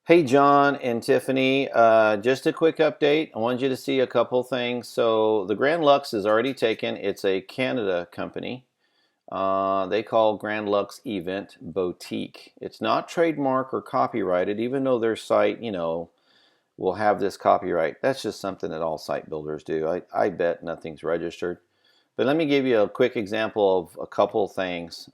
Hey, John and Tiffany, just a quick update. I wanted you to see a couple things. So the Grand Lux is already taken. It's a Canada company. They call Grand Lux Event Boutique. It's not trademark or copyrighted, even though their site, will have this copyright. That's just something that all site builders do. I bet nothing's registered. But let me give you a quick example of a couple things.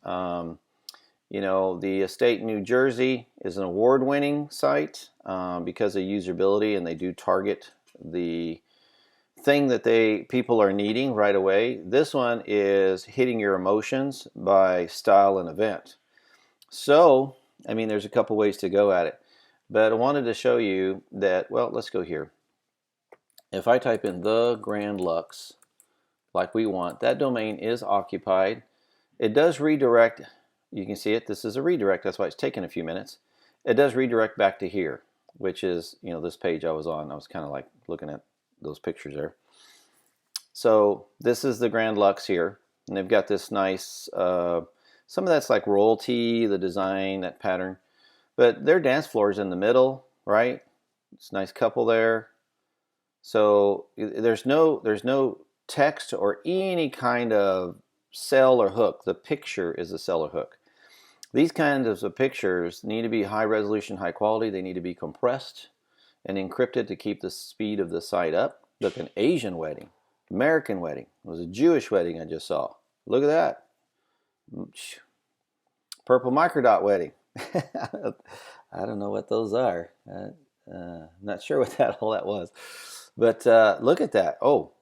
The Estate New Jersey is an award-winning site because of usability, and they do target the thing that people are needing right away. This one is hitting your emotions by style and event. So, I mean, there's a couple ways to go at it, but I wanted to show you that. Well, let's go here. If I type in the Grand Lux, like we want, that domain is occupied. It does redirect. You can see it. This is a redirect. That's why it's taken a few minutes. It does redirect back to here, which is, this page I was on. I was kind of like looking at those pictures there. So this is the Grand Lux here. And they've got this nice, some of that's like royalty, the design, that pattern. But their dance floor is in the middle, right? It's a nice couple there. So there's no text or any kind of cell or hook. The picture is the cell or hook. These kinds of pictures need to be high resolution, high quality. They need to be compressed and encrypted to keep the speed of the site up. Look, an Asian wedding, American wedding. It was a Jewish wedding I just saw. Look at that. Purple microdot wedding. I don't know what those are. Not sure what all that was. But look at that. Oh,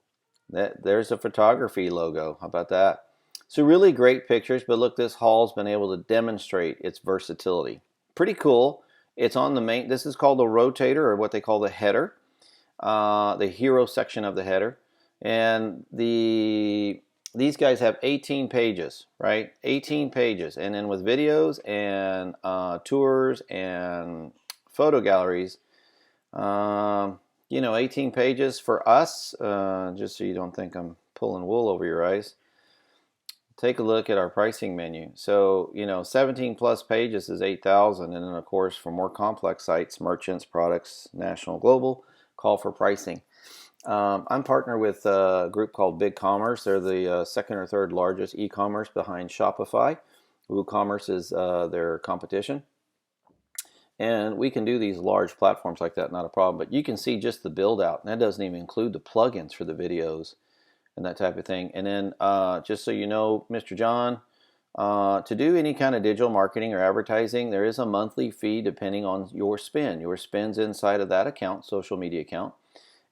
there's a photography logo. How about that? So really great pictures, but look, this hall's been able to demonstrate its versatility. Pretty cool. It's on the main, this is called the rotator, or what they call the header, the hero section of the header. And these guys have 18 pages, right? 18 pages. And then with videos and tours and photo galleries, 18 pages for us, just so you don't think I'm pulling wool over your eyes. Take a look at our pricing menu. So, 17 plus pages is 8,000. And then, of course, for more complex sites, merchants, products, national, global, call for pricing. I'm partnered with a group called BigCommerce. They're the second or third largest e-commerce behind Shopify. WooCommerce is their competition. And we can do these large platforms like that, not a problem. But you can see just the build out. And that doesn't even include the plugins for the videos and that type of thing. And then just so you know, Mr. John, to do any kind of digital marketing or advertising, there is a monthly fee depending on your spend. Your spend's inside of that account, social media account,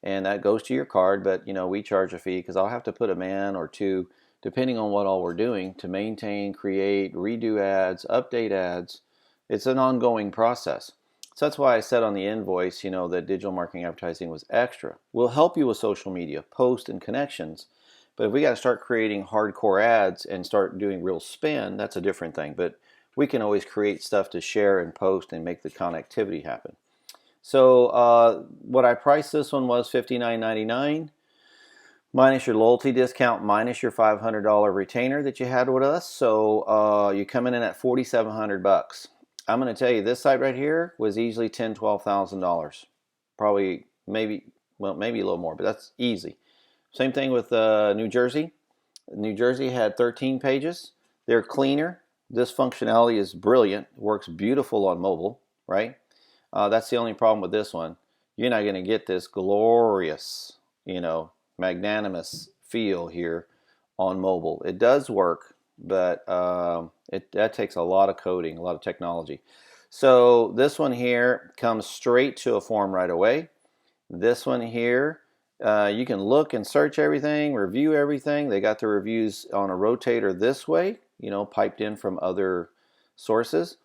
and that goes to your card. But we charge a fee because I'll have to put a man or two, depending on what all we're doing, to maintain, create, redo ads, update ads. It's an ongoing process. So that's why I said on the invoice, that digital marketing advertising was extra. We'll help you with social media, post, and connections. But if we got to start creating hardcore ads and start doing real spend, that's a different thing. But we can always create stuff to share and post and make the connectivity happen. So what I priced this one was $59.99 minus your loyalty discount, minus your $500 retainer that you had with us. So you're coming in at $4,700. I'm going to tell you, this site right here was easily $10,000, $12,000. Probably, maybe a little more, but that's easy. Same thing with New Jersey. New Jersey had 13 pages. They're cleaner. This functionality is brilliant. It works beautiful on mobile, right? That's the only problem with this one. You're not going to get this glorious, magnanimous feel here on mobile. It does work, but that takes a lot of coding, a lot of technology. So this one here comes straight to a form right away. This one here, you can look and search everything, review everything. They got the reviews on a rotator this way, piped in from other sources.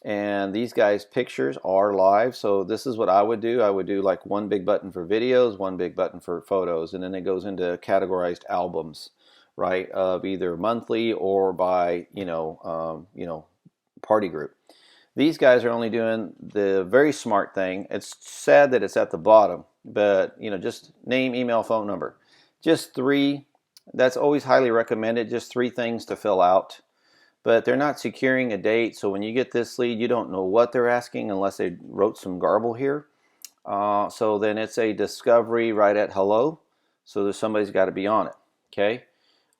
And these guys' pictures are live. So this is what I would do. I would do like one big button for videos, one big button for photos, and then it goes into categorized albums, right, of either monthly or by party group. These guys are only doing the very smart thing. It's sad that it's at the bottom, but just name, email, phone number. Just three. That's always highly recommended. Just three things to fill out. but they're not securing a date. So when you get this lead, you don't know what they're asking unless they wrote some garble here. So then it's a discovery right at hello. So there's somebody's got to be on it. Okay.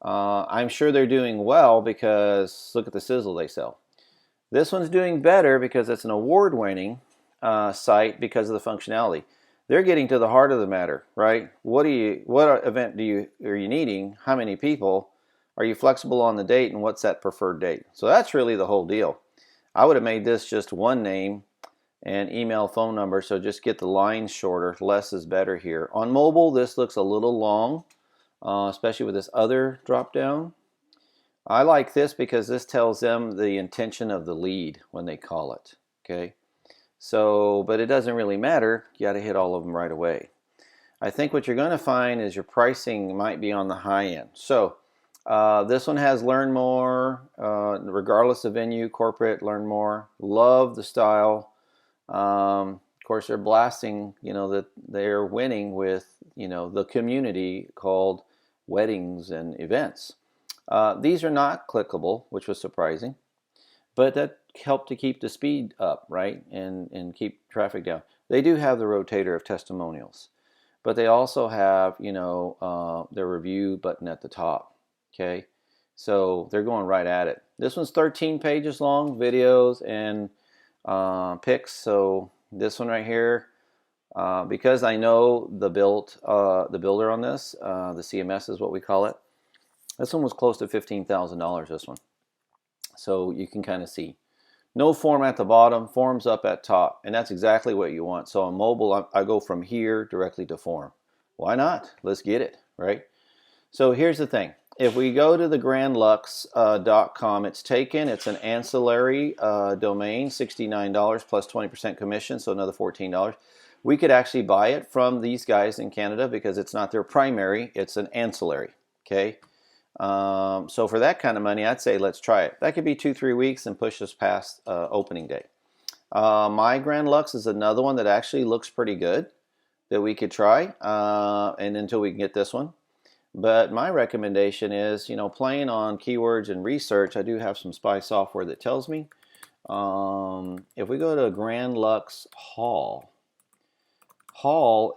I'm sure they're doing well because look at the sizzle they sell. This one's doing better because it's an award-winning site because of the functionality. They're getting to the heart of the matter, right? What event are you needing? How many people? Are you flexible on the date, and what's that preferred date? So that's really the whole deal. I would have made this just one name and email, phone number, so just get the lines shorter. Less is better here. On mobile, this looks a little long, especially with this other drop down. I like this because this tells them the intention of the lead when they call it. Okay, so but it doesn't really matter. You got to hit all of them right away. I think what you're going to find is your pricing might be on the high end. So this one has learn more, regardless of venue, corporate, learn more. Love the style. Of course, they're blasting, that they're winning with, the community called weddings and events. These are not clickable, which was surprising, but that helped to keep the speed up, right, and keep traffic down. They do have the rotator of testimonials, but they also have, their review button at the top. Okay, so they're going right at it. This one's 13 pages long, videos and pics. So this one right here, because I know the builder on this, the CMS is what we call it. This one was close to $15,000. This one, so you can kind of see. No form at the bottom, forms up at top, and that's exactly what you want. So on mobile, I go from here directly to form. Why not? Let's get it, right? So here's the thing. If we go to the grandlux.com, it's taken. It's an ancillary domain, $69 plus 20% commission, so another $14. We could actually buy it from these guys in Canada because it's not their primary, it's an ancillary, okay? So for that kind of money, I'd say let's try it. That could be 2-3 weeks and push us past opening day. My Grand Lux is another one that actually looks pretty good that we could try, and until we can get this one. But my recommendation is, playing on keywords and research. I do have some spy software that tells me. If we go to Grand Lux Hall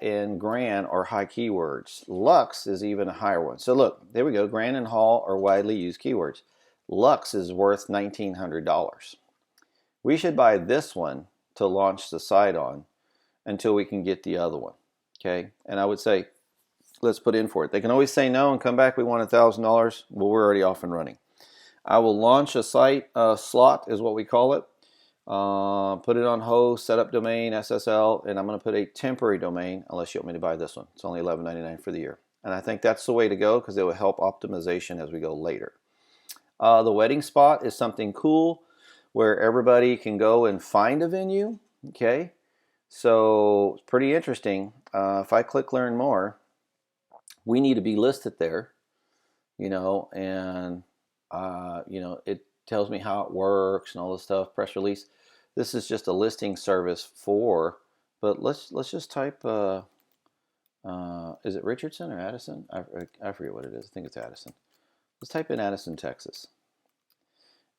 and Grand are high keywords. Lux is even a higher one. So look, there we go. Grand and Hall are widely used keywords. Lux is worth $1,900. We should buy this one to launch the site on until we can get the other one. Okay, and I would say, let's put in for it. They can always say no and come back, we want $1,000. Well, we're already off and running. I will launch a site slot is what we call it. Put it on host, set up domain, SSL, and I'm going to put a temporary domain unless you want me to buy this one. It's only $11.99 for the year. And I think that's the way to go because it will help optimization as we go later. The wedding spot is something cool where everybody can go and find a venue. Okay, so it's pretty interesting. If I click learn more, we need to be listed there, and it tells me how it works and all this stuff. Press release. This is just a listing service but let's just type. Is it Richardson or Addison? I forget what it is. I think it's Addison. Let's type in Addison, Texas.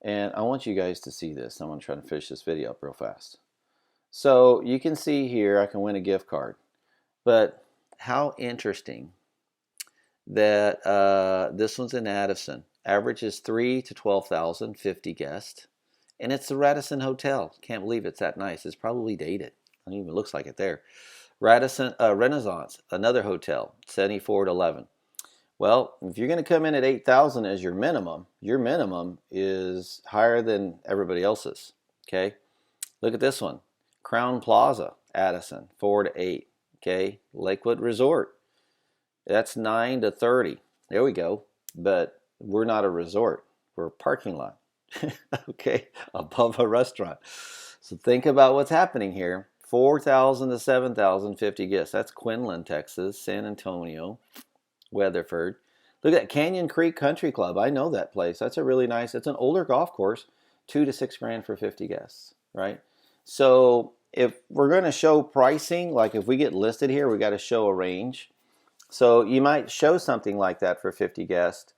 And I want you guys to see this. I'm going to try to finish this video up real fast. So you can see here I can win a gift card. But how interesting that this one's in Addison. Average is 3 to 12,000, 50 guests. And it's the Radisson Hotel. Can't believe it's that nice. It's probably dated. It even looks like it there. Radisson Renaissance, another hotel, 74 to 11. Well, if you're going to come in at 8,000 as your minimum is higher than everybody else's. Okay, look at this one, Crown Plaza, Addison, 4 to 8. Okay, Lakewood Resort, that's 9 to 30. There we go. But we're not a resort; we're a parking lot. Okay, above a restaurant. So think about what's happening here. 4,000 to 7,000, 50 guests. That's Quinlan, Texas, San Antonio, Weatherford. Look at Canyon Creek Country Club. I know that place. That's a really nice, it's an older golf course, $2 to $6 grand for 50 guests, right? So if we're going to show pricing, like if we get listed here, we got to show a range. So you might show something like that for 50 guests,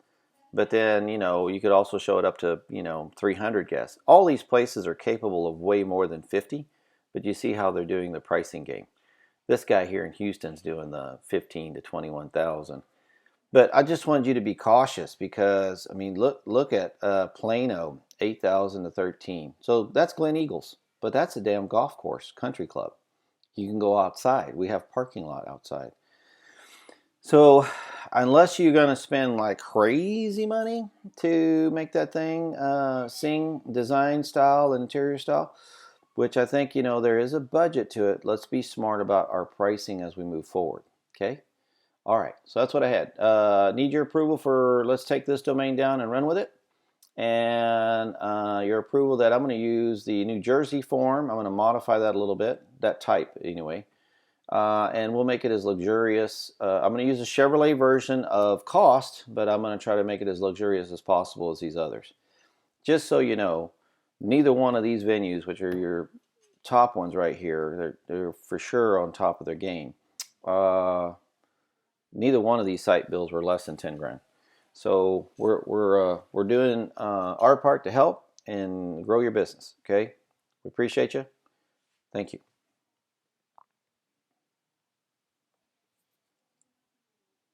But then, you know, you could also show it up to, you know, 300 guests. All these places are capable of way more than 50, but you see how they're doing the pricing game. This guy here in Houston's doing the 15 to 21,000. But I just wanted you to be cautious because, I mean, look at Plano, 8,000 to 13. So that's Glen Eagles, but that's a damn golf course, country club. You can go outside. We have parking lot outside. So unless you're going to spend like crazy money to make that thing sing design style and interior style, which I think, you know, there is a budget to it. Let's be smart about our pricing as we move forward. Okay. All right. So that's what I had. Need your approval for, let's take this domain down and run with it. And your approval that I'm going to use the New Jersey form. I'm going to modify that a little bit, that type anyway. And we'll make it as luxurious. I'm going to use a Chevrolet version of cost, but I'm going to try to make it as luxurious as possible as these others. Just so you know, neither one of these venues, which are your top ones right here, they're for sure on top of their game. Neither one of these site bills were less than 10 grand. So we're doing our part to help and grow your business. Okay, we appreciate you. Thank you.